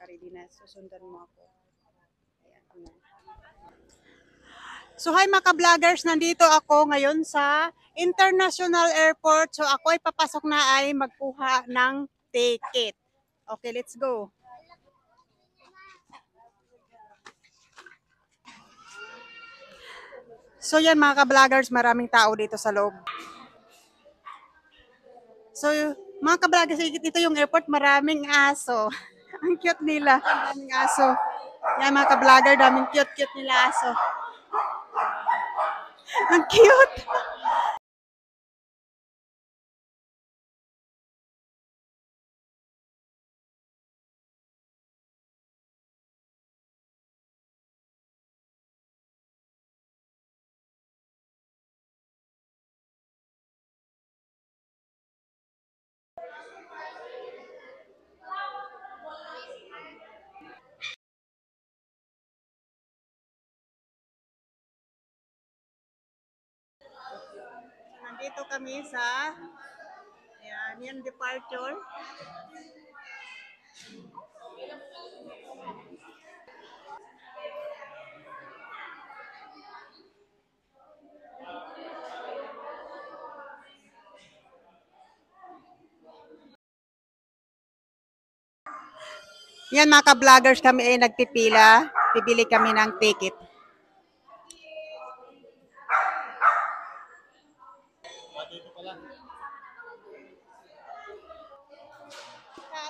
nakaready na. Susundan mo ako. Ayan. So hi mga ka-vloggers, nandito ako ngayon sa International Airport. So ako ay papasok na ay magkuha ng ticket. Okay, let's go. So yan mga ka-vloggers, maraming tao dito sa loob. So mga ka-vloggers, ito yung airport, maraming aso. Ang cute nila, maraming aso. Yan mga ka-vlogger, daming cute nila aso. Ang cute! Nandito kami sa yan departure. Yan mga ka-vloggers, kami ay nagpipila. Bibili kami ng ticket.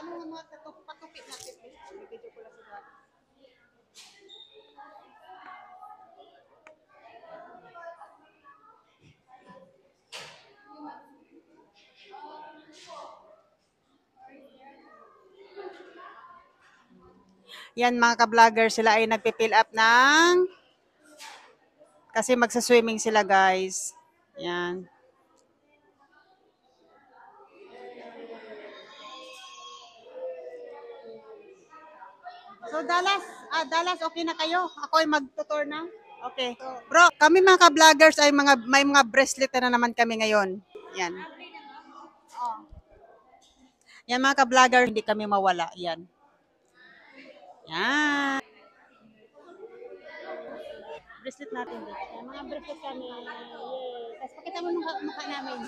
Ano nga mga patupit natin? Video ko lang sa yan mga ka-vloggers, sila ay nagpipill up ng kasi magsa-swimming sila guys. Yan. So Dallas, okay na kayo? Ako ay mag-tutor na. Okay. So, bro, kami mga ka-vloggers ay may mga bracelet na naman kami ngayon. Yan. Yan mga ka-vlogger, hindi kami mawala. Yan. Yan. Bracelet natin dito. Yan, mga bracelet kami. Yay. Tapos pakita mo nung mukha namin.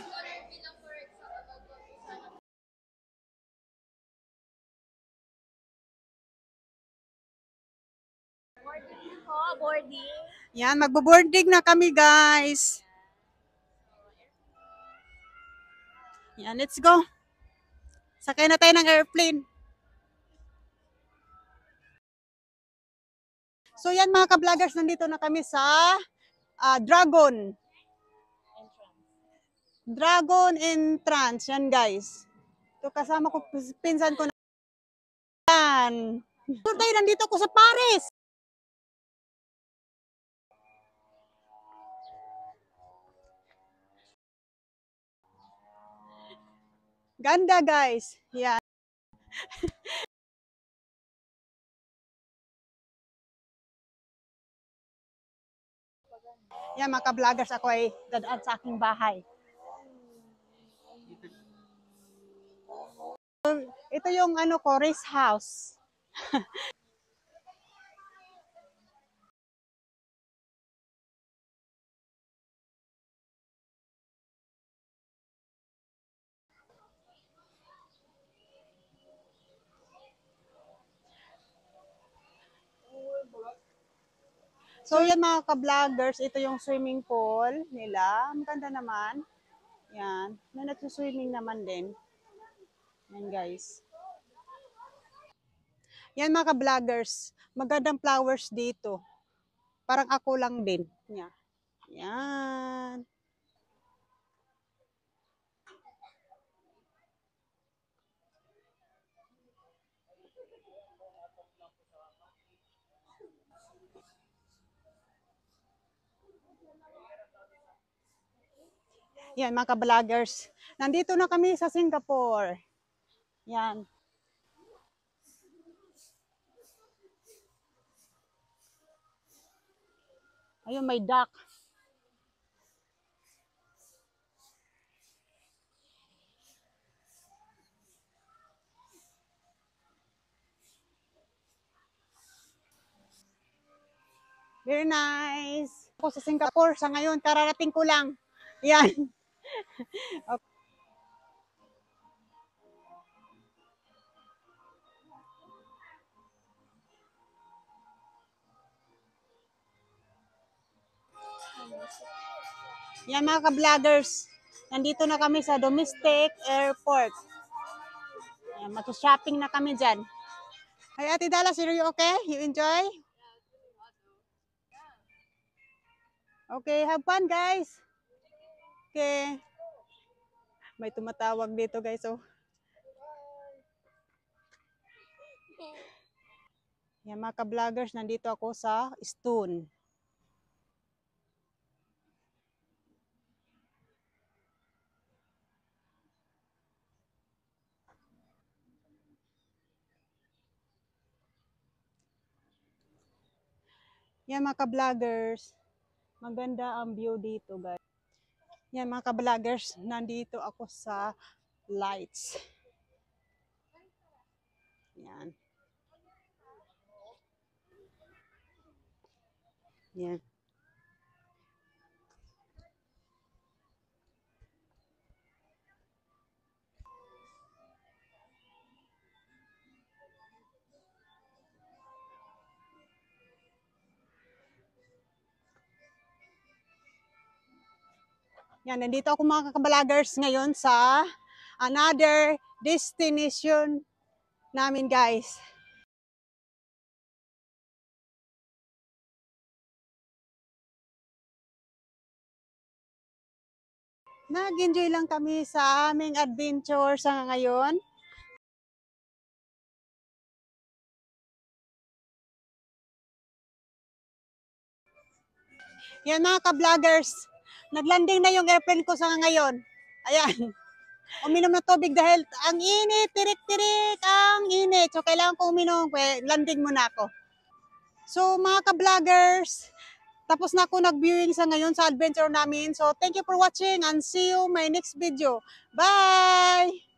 Boarding. Yan, magbo-boarding na kami guys. Yan, let's go. Sakay na tayo ng airplane. So yan mga ka-vloggers, nandito na kami sa Dragon. Dragon entrance. Yan guys. Ito kasama ko, pinsan ko na. Yan. So tayo, nandito ko sa Paris. Ganda guys. Yan. Yan mga ka-vloggers, ako ay dadaan sa aking bahay. Ito yung ano ko, race house. So yan mga ka-vloggers, ito yung swimming pool nila. Ang ganda naman. Yan. May nagsuswimming naman din. Yan guys. Yan mga ka-vloggers, magandang flowers dito. Parang ako lang din. Yan. Yan. Yan mga ka-vloggers. Nandito na kami sa Singapore. Yan. Ayun, may duck. Very nice. Ako sa Singapore sa ngayon, kararating ko lang. Yan. Yan mga ka-vloggers. Nandito na kami sa domestic airport. Yan, mag-shopping na kami dyan. Hi Ate Dallas, are you okay? You enjoy? Okay, have fun guys. Okay. May tumatawag dito guys. Oh. Yan mga ka-vloggers, nandito ako sa Stone. Yan mga ka-vloggers, maganda ang view dito guys. Yan mga ka-vloggers, nandito ako sa lights. Yan. Yan. Yan, nandito ako mga ka-vloggers ngayon sa another destination namin guys. Nag-enjoy lang kami sa aming adventure sa ngayon. Yan mga ka-vloggers, naglanding na yung airplane ko sa ngayon. Ayan. Uminom ng tubig dahil ang init, tirik-tirik, ang init. So, kailangan ko uminom. Landing muna ako. So, mga ka-vloggers, tapos na ako nag-viewing sa ngayon sa adventure namin. So, thank you for watching and see you my next video. Bye!